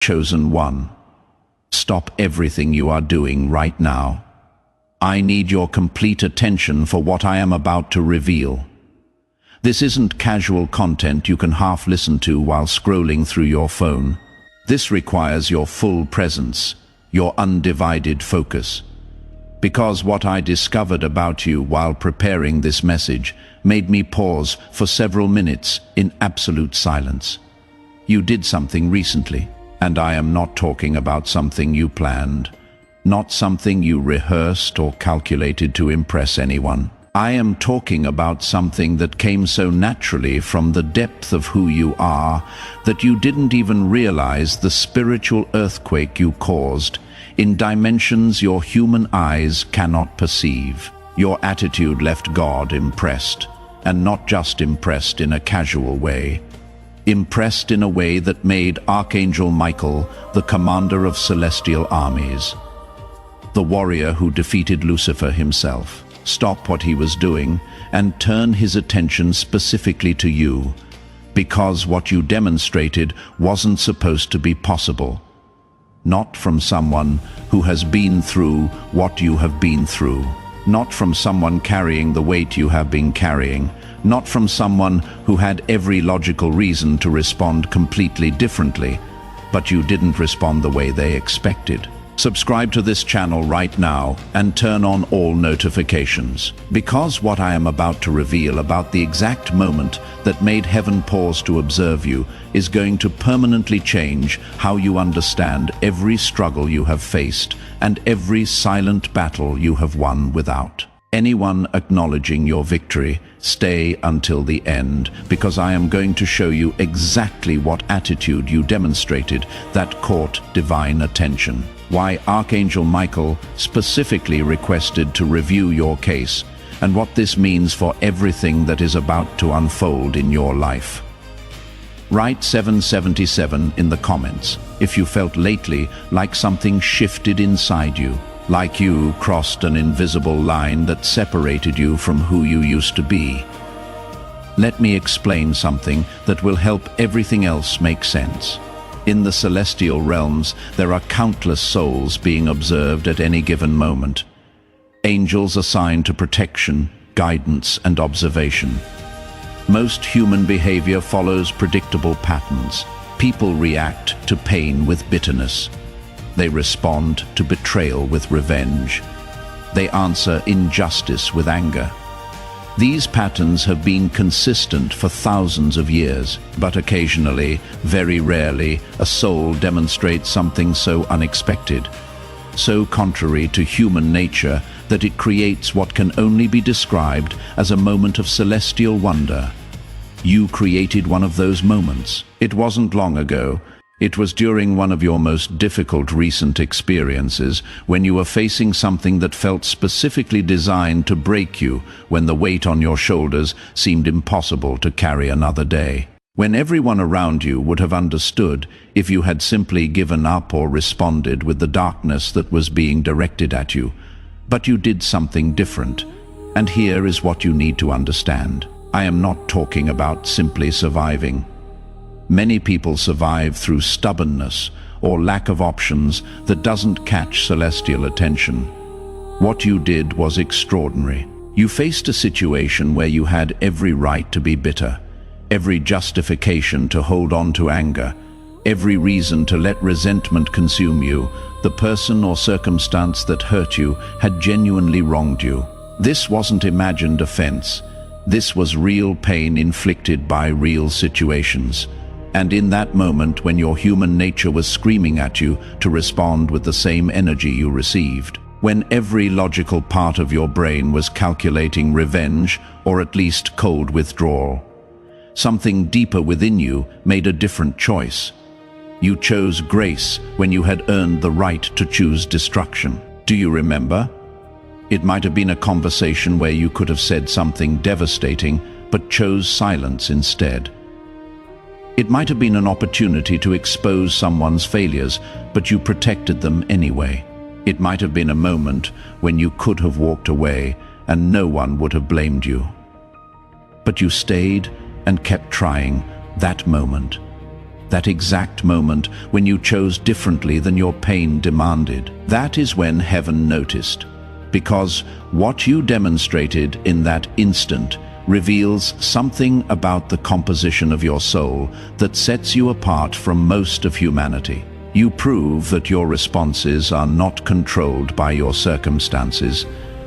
Chosen one, stop everything you are doing right now. I need your complete attention for what I am about to reveal. This isn't casual content you can half listen to while scrolling through your phone. This requires your full presence, your undivided focus. Because what I discovered about you while preparing this message made me pause for several minutes in absolute silence. You did something recently, and I am not talking about something you planned, not something you rehearsed or calculated to impress anyone. I am talking about something that came so naturally from the depth of who you are that you didn't even realize the spiritual earthquake you caused in dimensions your human eyes cannot perceive. Your attitude left God impressed, and not just impressed in a casual way. Impressed in a way that made Archangel Michael the commander of celestial armies, the warrior who defeated Lucifer himself, stop what he was doing and turn his attention specifically to you, because what you demonstrated wasn't supposed to be possible. Not from someone who has been through what you have been through, not from someone carrying the weight you have been carrying, not from someone who had every logical reason to respond completely differently, but you didn't respond the way they expected. Subscribe to this channel right now and turn on all notifications, because what I am about to reveal about the exact moment that made heaven pause to observe you is going to permanently change how you understand every struggle you have faced and every silent battle you have won without anyone acknowledging your victory. Stay until the end, because I am going to show you exactly what attitude you demonstrated that caught divine attention. Why Archangel Michael specifically requested to review your case, and what this means for everything that is about to unfold in your life. Write 777 in the comments if you felt lately like something shifted inside you, like you crossed an invisible line that separated you from who you used to be. Let me explain something that will help everything else make sense. In the celestial realms, there are countless souls being observed at any given moment. Angels assigned to protection, guidance, and observation. Most human behavior follows predictable patterns. People react to pain with bitterness. They respond to betrayal with revenge. They answer injustice with anger. These patterns have been consistent for thousands of years, but occasionally, very rarely, a soul demonstrates something so unexpected, so contrary to human nature that it creates what can only be described as a moment of celestial wonder. You created one of those moments. It wasn't long ago. It was during one of your most difficult recent experiences, when you were facing something that felt specifically designed to break you, when the weight on your shoulders seemed impossible to carry another day. When everyone around you would have understood if you had simply given up or responded with the darkness that was being directed at you. But you did something different, and here is what you need to understand. I am not talking about simply surviving. Many people survive through stubbornness or lack of options that doesn't catch celestial attention. What you did was extraordinary. You faced a situation where you had every right to be bitter, every justification to hold on to anger, every reason to let resentment consume you. The person or circumstance that hurt you had genuinely wronged you. This wasn't imagined offense. This was real pain inflicted by real situations. And in that moment, when your human nature was screaming at you to respond with the same energy you received, when every logical part of your brain was calculating revenge or at least cold withdrawal, something deeper within you made a different choice. You chose grace when you had earned the right to choose destruction. Do you remember? It might have been a conversation where you could have said something devastating, but chose silence instead. It might have been an opportunity to expose someone's failures, but you protected them anyway. It might have been a moment when you could have walked away and no one would have blamed you. But you stayed and kept trying that moment. that exact moment when you chose differently than your pain demanded. That is when heaven noticed, because what you demonstrated in that instant reveals something about the composition of your soul that sets you apart from most of humanity. You prove that your responses are not controlled by your circumstances,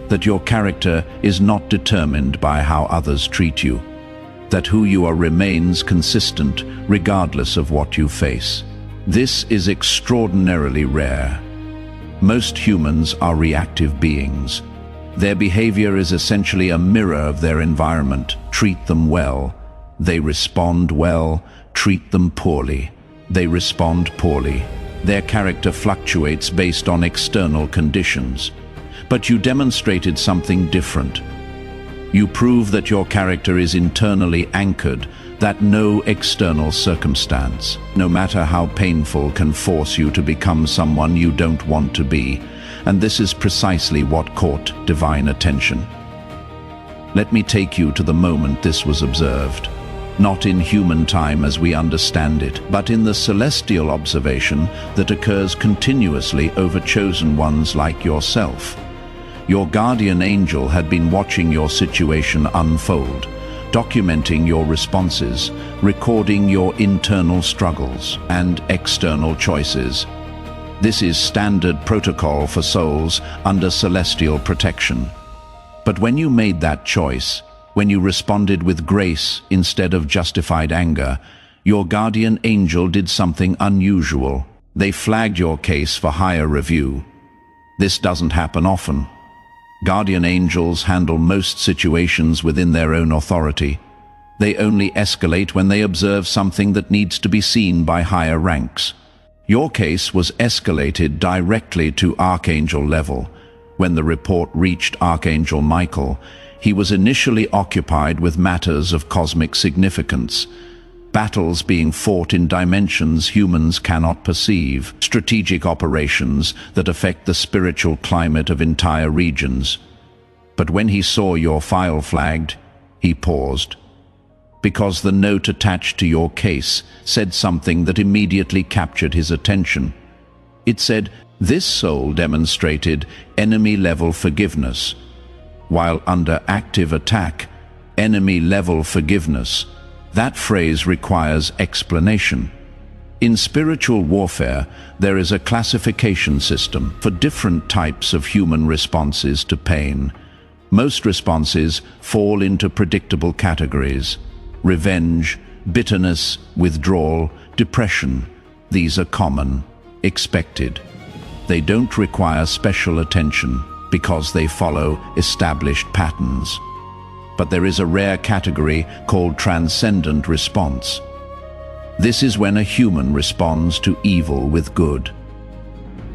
that your character is not determined by how others treat you, that who you are remains consistent regardless of what you face. This is extraordinarily rare. Most humans are reactive beings. Their behavior is essentially a mirror of their environment. Treat them well, they respond well. Treat them poorly, they respond poorly. Their character fluctuates based on external conditions. But you demonstrated something different. You prove that your character is internally anchored, that no external circumstance, no matter how painful, can force you to become someone you don't want to be. And this is precisely what caught divine attention. Let me take you to the moment this was observed. Not in human time as we understand it, but in the celestial observation that occurs continuously over chosen ones like yourself. Your guardian angel had been watching your situation unfold, documenting your responses, recording your internal struggles and external choices. This is standard protocol for souls under celestial protection. But when you made that choice, when you responded with grace instead of justified anger, your guardian angel did something unusual. They flagged your case for higher review. This doesn't happen often. Guardian angels handle most situations within their own authority. They only escalate when they observe something that needs to be seen by higher ranks. Your case was escalated directly to Archangel level. When the report reached Archangel Michael, he was initially occupied with matters of cosmic significance, battles being fought in dimensions humans cannot perceive, strategic operations that affect the spiritual climate of entire regions. But when he saw your file flagged, he paused, because the note attached to your case said something that immediately captured his attention. It said, "This soul demonstrated enemy-level forgiveness." While under active attack, enemy-level forgiveness, that phrase requires explanation. In spiritual warfare, there is a classification system for different types of human responses to pain. Most responses fall into predictable categories: revenge, bitterness, withdrawal, depression. These are common, expected. They don't require special attention because they follow established patterns. But there is a rare category called transcendent response. This is when a human responds to evil with good,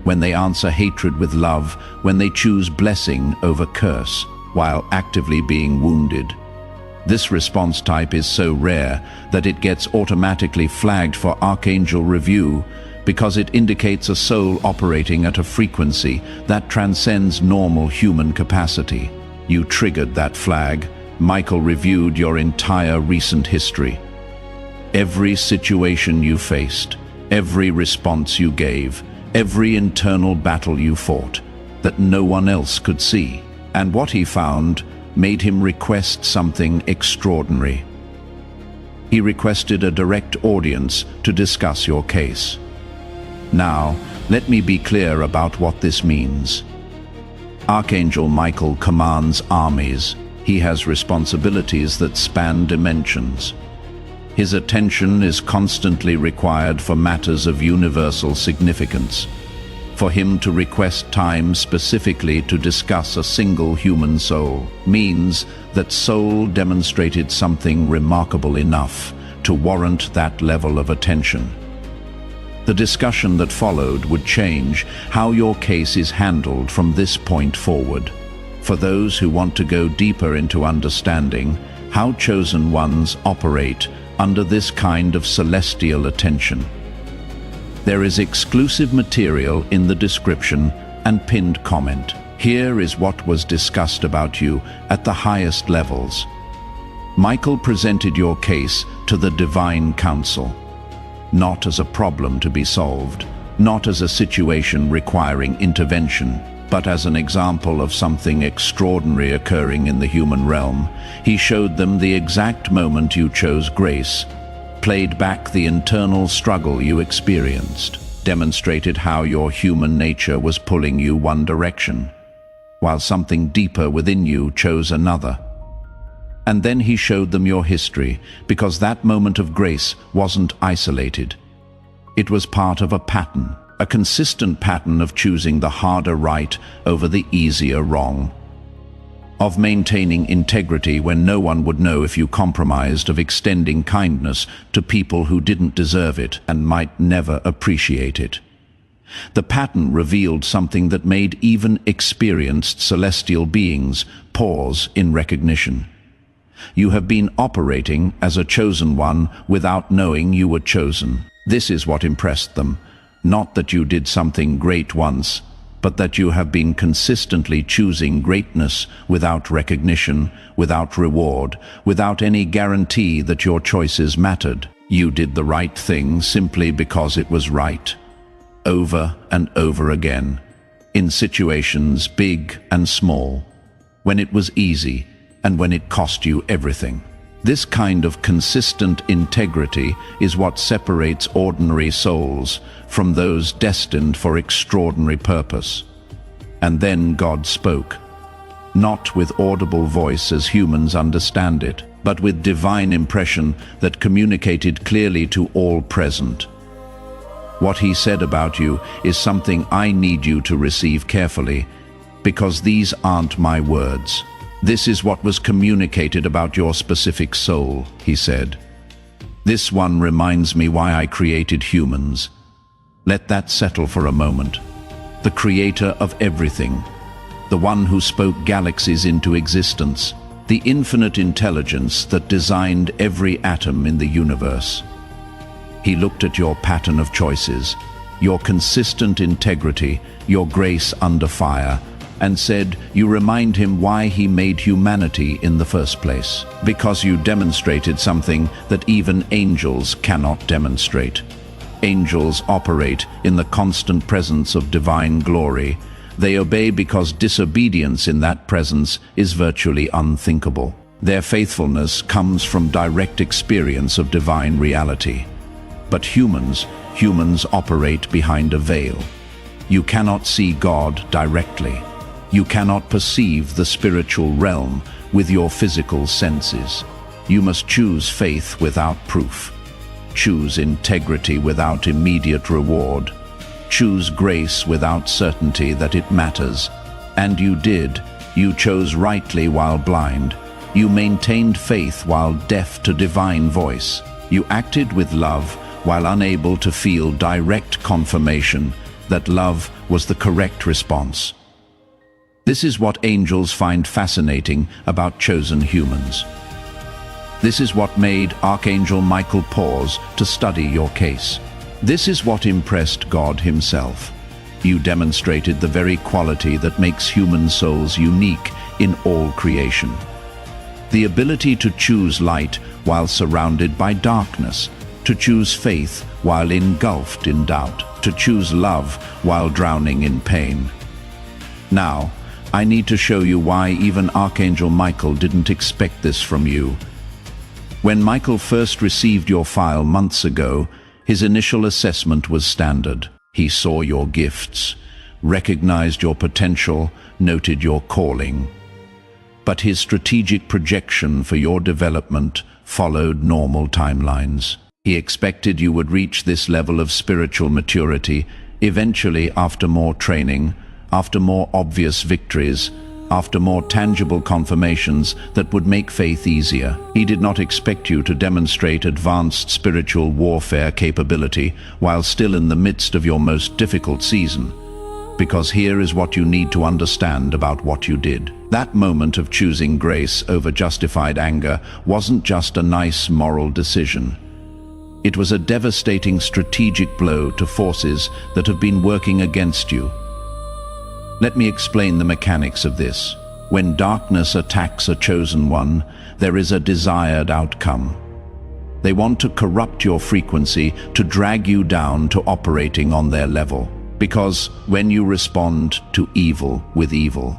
when they answer hatred with love, when they choose blessing over curse, while actively being wounded. This response type is so rare that it gets automatically flagged for Archangel review because it indicates a soul operating at a frequency that transcends normal human capacity. You triggered that flag. Michael reviewed your entire recent history. Every situation you faced, every response you gave, every internal battle you fought that no one else could see. And what he found made him request something extraordinary. He requested a direct audience to discuss your case. Now, let me be clear about what this means. Archangel Michael commands armies. He has responsibilities that span dimensions. His attention is constantly required for matters of universal significance. For him to request time specifically to discuss a single human soul means that soul demonstrated something remarkable enough to warrant that level of attention. The discussion that followed would change how your case is handled from this point forward. For those who want to go deeper into understanding how chosen ones operate under this kind of celestial attention, there is exclusive material in the description and pinned comment. Here is what was discussed about you at the highest levels. Michael presented your case to the Divine Council. not as a problem to be solved, not as a situation requiring intervention, but as an example of something extraordinary occurring in the human realm. He showed them the exact moment you chose grace, played back the internal struggle you experienced, demonstrated how your human nature was pulling you one direction, while something deeper within you chose another. And then he showed them your history, because that moment of grace wasn't isolated. It was part of a pattern, a consistent pattern of choosing the harder right over the easier wrong, of maintaining integrity when no one would know if you compromised, of extending kindness to people who didn't deserve it and might never appreciate it. The pattern revealed something that made even experienced celestial beings pause in recognition. You have been operating as a chosen one without knowing you were chosen. This is what impressed them. Not that you did something great once, but that you have been consistently choosing greatness without recognition, without reward, without any guarantee that your choices mattered. You did the right thing simply because it was right, over and over again, in situations big and small, when it was easy and when it cost you everything. This kind of consistent integrity is what separates ordinary souls from those destined for extraordinary purpose. And then God spoke, not with audible voice as humans understand it, but with divine impression that communicated clearly to all present. What he said about you is something I need you to receive carefully, because these aren't my words. This is what was communicated about your specific soul, he said. This one reminds me why I created humans. Let that settle for a moment. The creator of everything, the one who spoke galaxies into existence, the infinite intelligence that designed every atom in the universe. He looked at your pattern of choices, your consistent integrity, your grace under fire, and said you remind him why he made humanity in the first place. Because you demonstrated something that even angels cannot demonstrate. Angels operate in the constant presence of divine glory. They obey because disobedience in that presence is virtually unthinkable. Their faithfulness comes from direct experience of divine reality. But humans operate behind a veil. You cannot see God directly. You cannot perceive the spiritual realm with your physical senses. You must choose faith without proof. Choose integrity without immediate reward. Choose grace without certainty that it matters. And you did. You chose rightly while blind. You maintained faith while deaf to divine voice. You acted with love while unable to feel direct confirmation that love was the correct response. This is what angels find fascinating about chosen humans. This is what made Archangel Michael pause to study your case. This is what impressed God himself. You demonstrated the very quality that makes human souls unique in all creation. The ability to choose light while surrounded by darkness, to choose faith while engulfed in doubt, to choose love while drowning in pain. Now, I need to show you why even Archangel Michael didn't expect this from you. When Michael first received your file months ago, his initial assessment was standard. He saw your gifts, recognized your potential, noted your calling. But his strategic projection for your development followed normal timelines. He expected you would reach this level of spiritual maturity eventually after more training, after more obvious victories, after more tangible confirmations that would make faith easier. He did not expect you to demonstrate advanced spiritual warfare capability while still in the midst of your most difficult season. Because here is what you need to understand about what you did. That moment of choosing grace over justified anger wasn't just a nice moral decision. It was a devastating strategic blow to forces that have been working against you. Let me explain the mechanics of this. When darkness attacks a chosen one, there is a desired outcome. They want to corrupt your frequency, to drag you down to operating on their level. Because when you respond to evil with evil,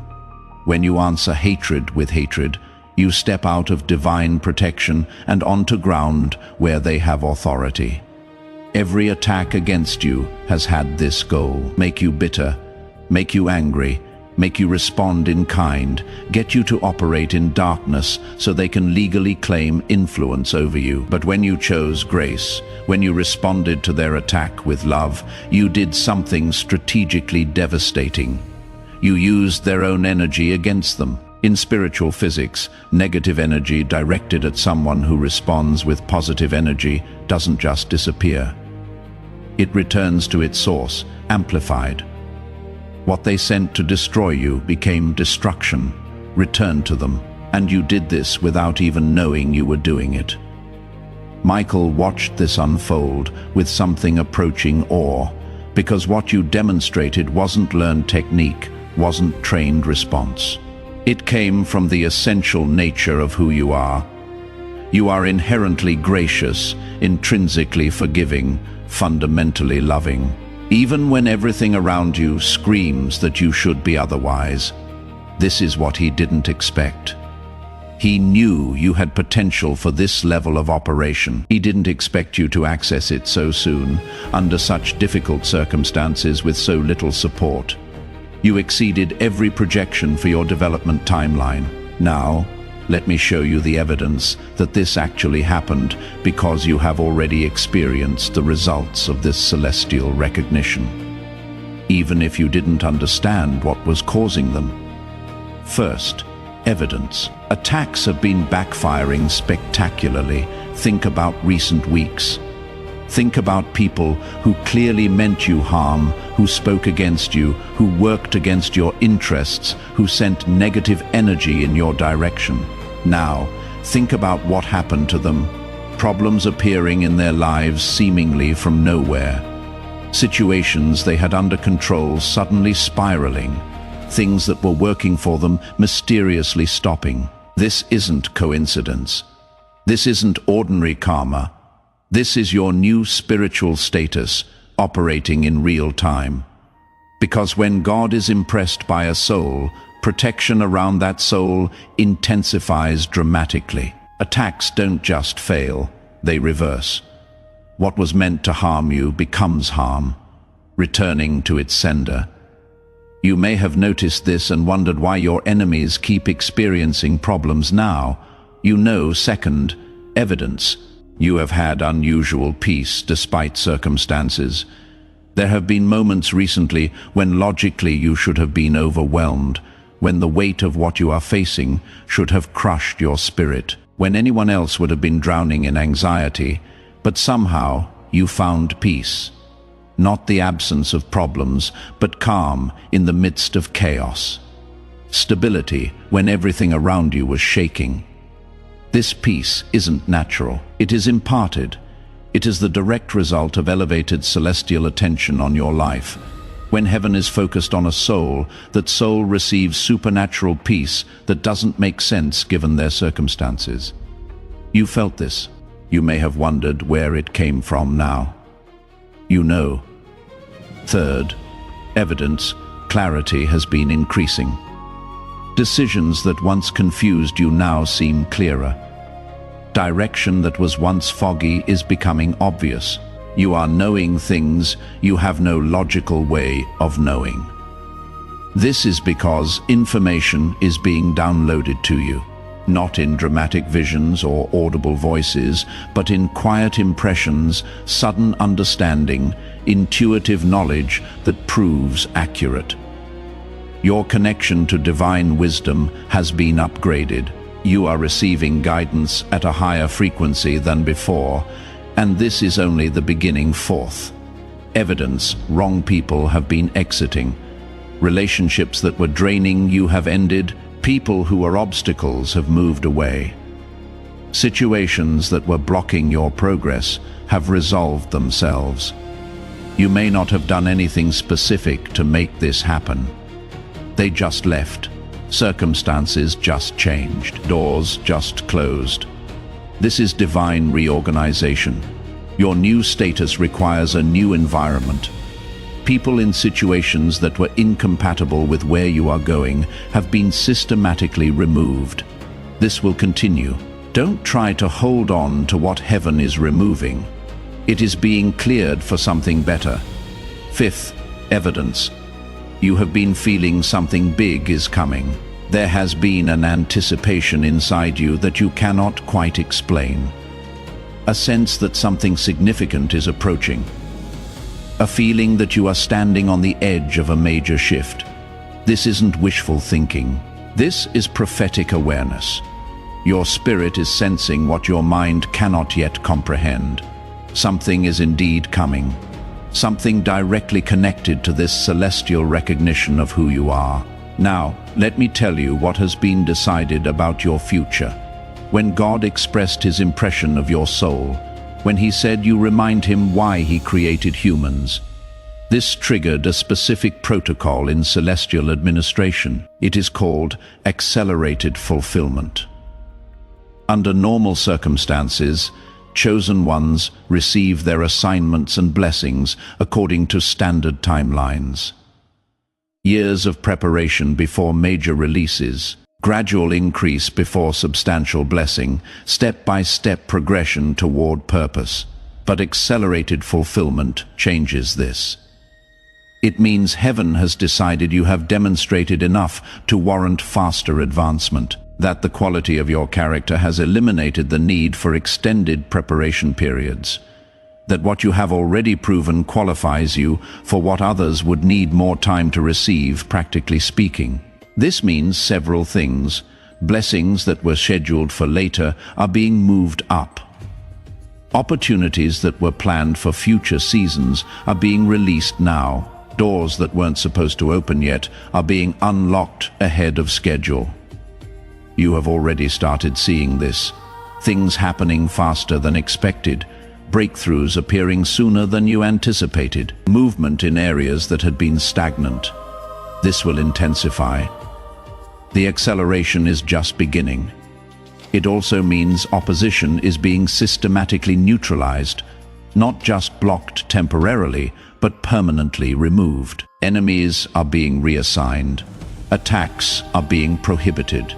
when you answer hatred with hatred, you step out of divine protection and onto ground where they have authority. Every attack against you has had this goal: make you bitter, make you angry, make you respond in kind, get you to operate in darkness so they can legally claim influence over you. But when you chose grace, when you responded to their attack with love, you did something strategically devastating. You used their own energy against them. In spiritual physics, negative energy directed at someone who responds with positive energy doesn't just disappear. It returns to its source, amplified. What they sent to destroy you became destruction, returned to them, and you did this without even knowing you were doing it. Michael watched this unfold with something approaching awe, because what you demonstrated wasn't learned technique, wasn't trained response. It came from the essential nature of who you are. You are inherently gracious, intrinsically forgiving, fundamentally loving. Even when everything around you screams that you should be otherwise, this is what he didn't expect. He knew you had potential for this level of operation. He didn't expect you to access it so soon, under such difficult circumstances with so little support. You exceeded every projection for your development timeline. Now, let me show you the evidence that this actually happened, because you have already experienced the results of this celestial recognition, even if you didn't understand what was causing them. First, evidence. Attacks have been backfiring spectacularly. Think about recent weeks. Think about people who clearly meant you harm, who spoke against you, who worked against your interests, who sent negative energy in your direction. Now, think about what happened to them. Problems appearing in their lives seemingly from nowhere. Situations they had under control suddenly spiraling. Things that were working for them mysteriously stopping. This isn't coincidence. This isn't ordinary karma. This is your new spiritual status, operating in real time. Because when God is impressed by a soul, protection around that soul intensifies dramatically. Attacks don't just fail, they reverse. What was meant to harm you becomes harm, returning to its sender. You may have noticed this and wondered why your enemies keep experiencing problems now. You know, second, evidence. You have had unusual peace despite circumstances. There have been moments recently when logically you should have been overwhelmed, when the weight of what you are facing should have crushed your spirit, when anyone else would have been drowning in anxiety, but somehow you found peace. Not the absence of problems, but calm in the midst of chaos. Stability when everything around you was shaking. This peace isn't natural. It is imparted. It is the direct result of elevated celestial attention on your life. When heaven is focused on a soul, that soul receives supernatural peace that doesn't make sense given their circumstances. You felt this. You may have wondered where it came from now. You know. Third, evidence. Clarity has been increasing. Decisions that once confused you now seem clearer. Direction that was once foggy is becoming obvious. You are knowing things you have no logical way of knowing. This is because information is being downloaded to you, not in dramatic visions or audible voices, but in quiet impressions, sudden understanding, intuitive knowledge that proves accurate. Your connection to divine wisdom has been upgraded. You are receiving guidance at a higher frequency than before, and this is only the beginning. Fourth, evidence. Wrong people have been exiting. Relationships that were draining you have ended. People who were obstacles have moved away. Situations that were blocking your progress have resolved themselves. You may not have done anything specific to make this happen. They just left. Circumstances just changed. Doors just closed. This is divine reorganization. Your new status requires a new environment. People in situations that were incompatible with where you are going have been systematically removed. This will continue. Don't try to hold on to what heaven is removing. It is being cleared for something better. Fifth, evidence. You have been feeling something big is coming. There has been an anticipation inside you that you cannot quite explain. A sense that something significant is approaching. A feeling that you are standing on the edge of a major shift. This isn't wishful thinking. This is prophetic awareness. Your spirit is sensing what your mind cannot yet comprehend. Something is indeed coming. Something directly connected to this celestial recognition of who you are. Now, let me tell you what has been decided about your future. When God expressed his impression of your soul, when he said you remind him why he created humans, this triggered a specific protocol in celestial administration. It is called accelerated fulfillment. Under normal circumstances, chosen ones receive their assignments and blessings according to standard timelines. Years of preparation before major releases, gradual increase before substantial blessing, step-by-step progression toward purpose. But accelerated fulfillment changes this. It means heaven has decided you have demonstrated enough to warrant faster advancement, that the quality of your character has eliminated the need for extended preparation periods, that what you have already proven qualifies you for what others would need more time to receive, practically speaking. This means several things. Blessings that were scheduled for later are being moved up. Opportunities that were planned for future seasons are being released now. Doors that weren't supposed to open yet are being unlocked ahead of schedule. You have already started seeing this. Things happening faster than expected. Breakthroughs appearing sooner than you anticipated. Movement in areas that had been stagnant. This will intensify. The acceleration is just beginning. It also means opposition is being systematically neutralized, not just blocked temporarily, but permanently removed. Enemies are being reassigned. Attacks are being prohibited.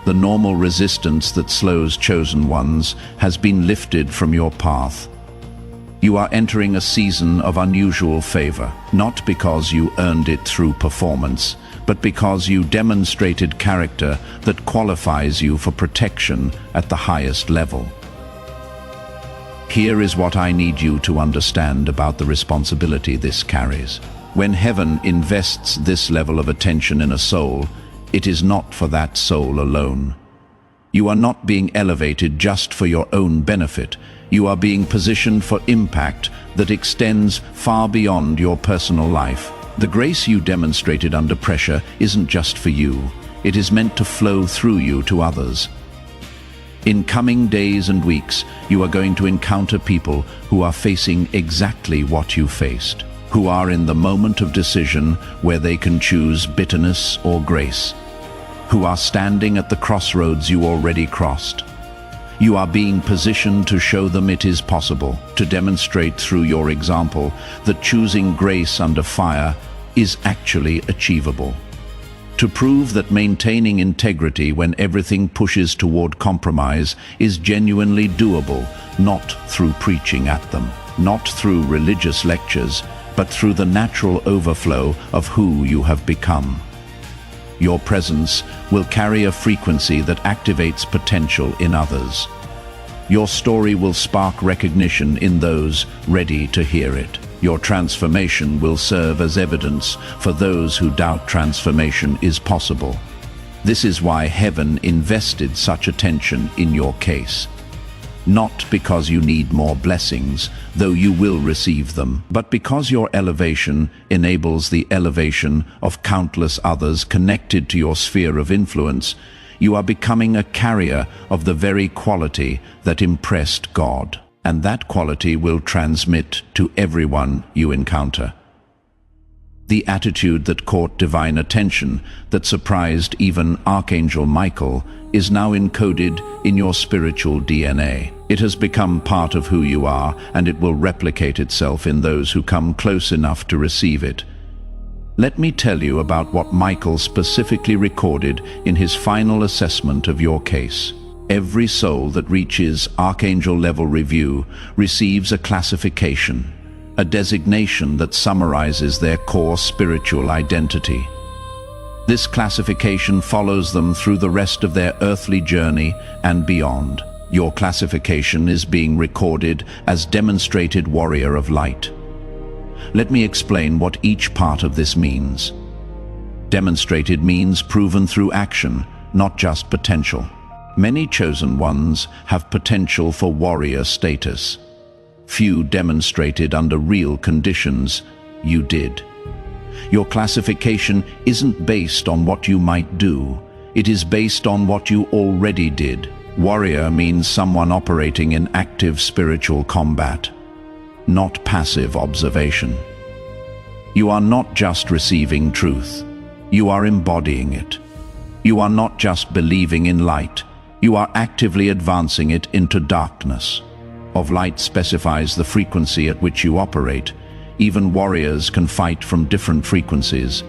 The normal resistance that slows chosen ones has been lifted from your path. You are entering a season of unusual favor, not because you earned it through performance, but because you demonstrated character that qualifies you for protection at the highest level. Here is what I need you to understand about the responsibility this carries. When heaven invests this level of attention in a soul, it is not for that soul alone. You are not being elevated just for your own benefit. You are being positioned for impact that extends far beyond your personal life. The grace you demonstrated under pressure isn't just for you. It is meant to flow through you to others. In coming days and weeks, you are going to encounter people who are facing exactly what you faced, who are in the moment of decision where they can choose bitterness or grace, who are standing at the crossroads you already crossed. You are being positioned to show them it is possible, to demonstrate through your example that choosing grace under fire is actually achievable. To prove that maintaining integrity when everything pushes toward compromise is genuinely doable, not through preaching at them, not through religious lectures, but through the natural overflow of who you have become. Your presence will carry a frequency that activates potential in others. Your story will spark recognition in those ready to hear it. Your transformation will serve as evidence for those who doubt transformation is possible. This is why heaven invested such attention in your case. Not because you need more blessings, though you will receive them, but because your elevation enables the elevation of countless others connected to your sphere of influence. You are becoming a carrier of the very quality that impressed God, and that quality will transmit to everyone you encounter. The attitude that caught divine attention, that surprised even Archangel Michael, is now encoded in your spiritual DNA. It has become part of who you are, and it will replicate itself in those who come close enough to receive it. Let me tell you about what Michael specifically recorded in his final assessment of your case. Every soul that reaches Archangel level review receives a classification, a designation that summarizes their core spiritual identity. This classification follows them through the rest of their earthly journey and beyond. Your classification is being recorded as Demonstrated Warrior of Light. Let me explain what each part of this means. Demonstrated means proven through action, not just potential. Many chosen ones have potential for warrior status. Few demonstrated under real conditions. You did. Your classification isn't based on what you might do. It is based on what you already did. Warrior means someone operating in active spiritual combat, not passive observation. You are not just receiving truth. You are embodying it. You are not just believing in light. You are actively advancing it into darkness. Of light specifies the frequency at which you operate. Even warriors can fight from different frequencies.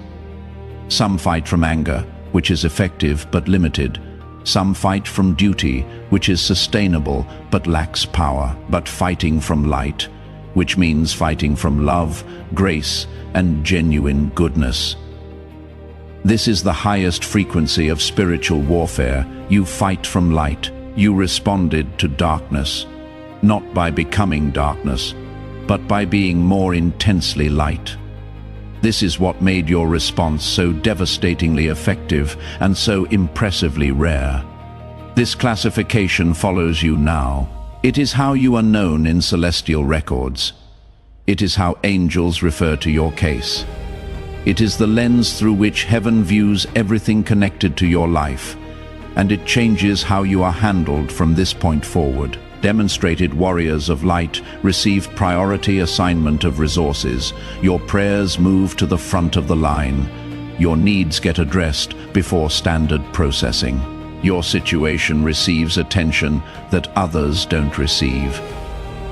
Some fight from anger, which is effective but limited. Some fight from duty, which is sustainable but lacks power. But fighting from light, which means fighting from love, grace, and genuine goodness. This is the highest frequency of spiritual warfare. You fight from light. You responded to darkness, not by becoming darkness, but by being more intensely light. This is what made your response so devastatingly effective and so impressively rare. This classification follows you now. It is how you are known in celestial records. It is how angels refer to your case. It is the lens through which heaven views everything connected to your life, and it changes how you are handled from this point forward. Demonstrated warriors of light receive priority assignment of resources. Your prayers move to the front of the line. Your needs get addressed before standard processing. Your situation receives attention that others don't receive.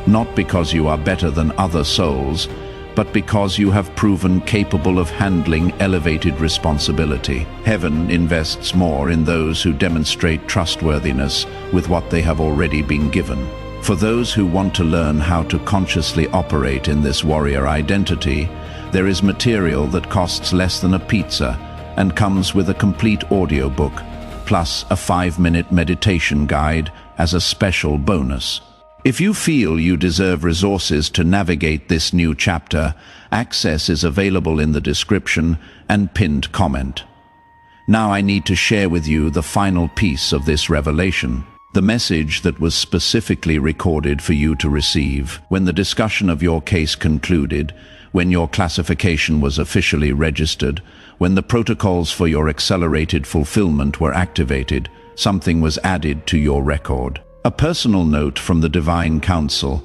Not because you are better than other souls, but because you have proven capable of handling elevated responsibility. Heaven invests more in those who demonstrate trustworthiness with what they have already been given. For those who want to learn how to consciously operate in this warrior identity, there is material that costs less than a pizza and comes with a complete audiobook, plus a 5-minute meditation guide as a special bonus. If you feel you deserve resources to navigate this new chapter, access is available in the description and pinned comment. Now I need to share with you the final piece of this revelation, the message that was specifically recorded for you to receive. When the discussion of your case concluded, when your classification was officially registered, when the protocols for your accelerated fulfillment were activated, something was added to your record. A personal note from the Divine Council.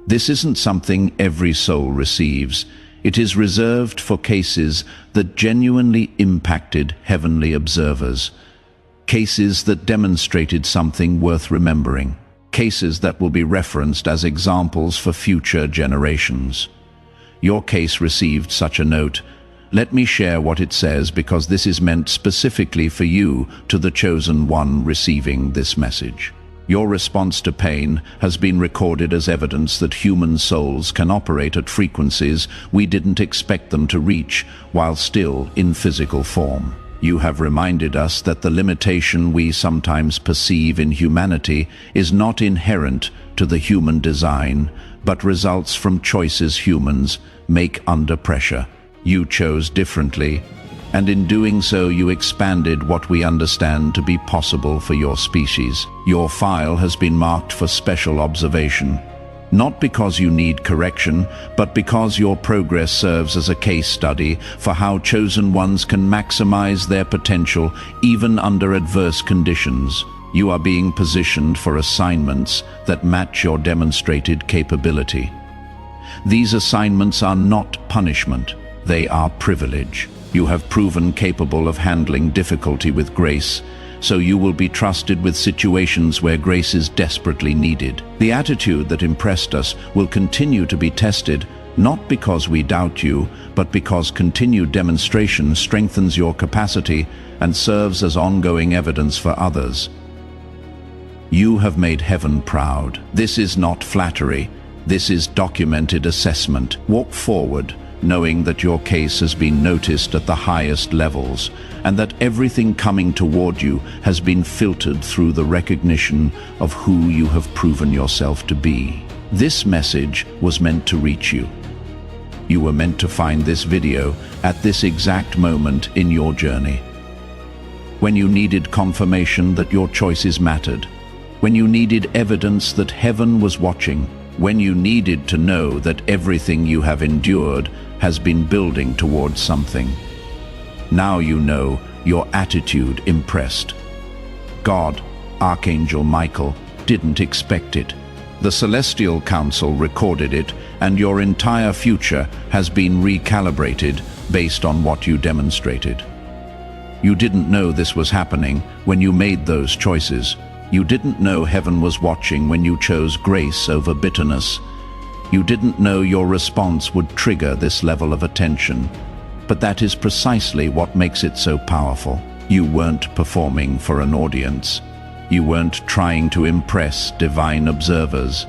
This isn't something every soul receives. It is reserved for cases that genuinely impacted heavenly observers. Cases that demonstrated something worth remembering. Cases that will be referenced as examples for future generations. Your case received such a note. Let me share what it says, because this is meant specifically for you, to the chosen one receiving this message. Your response to pain has been recorded as evidence that human souls can operate at frequencies we didn't expect them to reach while still in physical form. You have reminded us that the limitation we sometimes perceive in humanity is not inherent to the human design, but results from choices humans make under pressure. You chose differently, and in doing so you expanded what we understand to be possible for your species. Your file has been marked for special observation, not because you need correction, but because your progress serves as a case study for how chosen ones can maximize their potential even under adverse conditions. You are being positioned for assignments that match your demonstrated capability. These assignments are not punishment. They are privilege. You have proven capable of handling difficulty with grace, so you will be trusted with situations where grace is desperately needed. The attitude that impressed us will continue to be tested, not because we doubt you, but because continued demonstration strengthens your capacity and serves as ongoing evidence for others. You have made heaven proud. This is not flattery. This is documented assessment. Walk forward, knowing that your case has been noticed at the highest levels, and that everything coming toward you has been filtered through the recognition of who you have proven yourself to be. This message was meant to reach you. You were meant to find this video at this exact moment in your journey. When you needed confirmation that your choices mattered, when you needed evidence that heaven was watching, when you needed to know that everything you have endured has been building towards something. Now you know your attitude impressed. God, Archangel Michael, didn't expect it. The Celestial Council recorded it, and your entire future has been recalibrated based on what you demonstrated. You didn't know this was happening when you made those choices. You didn't know heaven was watching when you chose grace over bitterness. You didn't know your response would trigger this level of attention. But that is precisely what makes it so powerful. You weren't performing for an audience. You weren't trying to impress divine observers.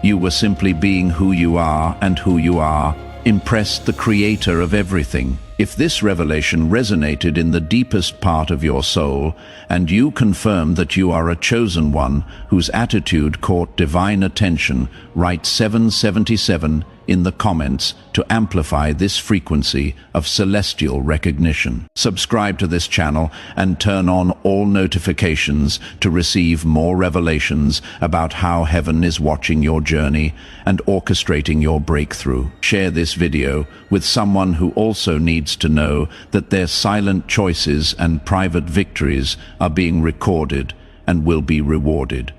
You were simply being who you are, and who you are impressed the Creator of everything. If this revelation resonated in the deepest part of your soul, and you confirm that you are a chosen one whose attitude caught divine attention, write 777 in the comments to amplify this frequency of celestial recognition. Subscribe to this channel and turn on all notifications to receive more revelations about how heaven is watching your journey and orchestrating your breakthrough. Share this video with someone who also needs to know that their silent choices and private victories are being recorded and will be rewarded.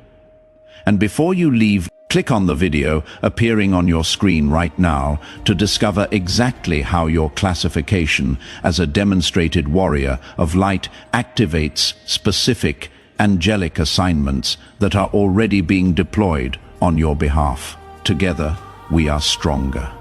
And before you leave, click on the video appearing on your screen right now to discover exactly how your classification as a demonstrated warrior of light activates specific angelic assignments that are already being deployed on your behalf. Together, we are stronger.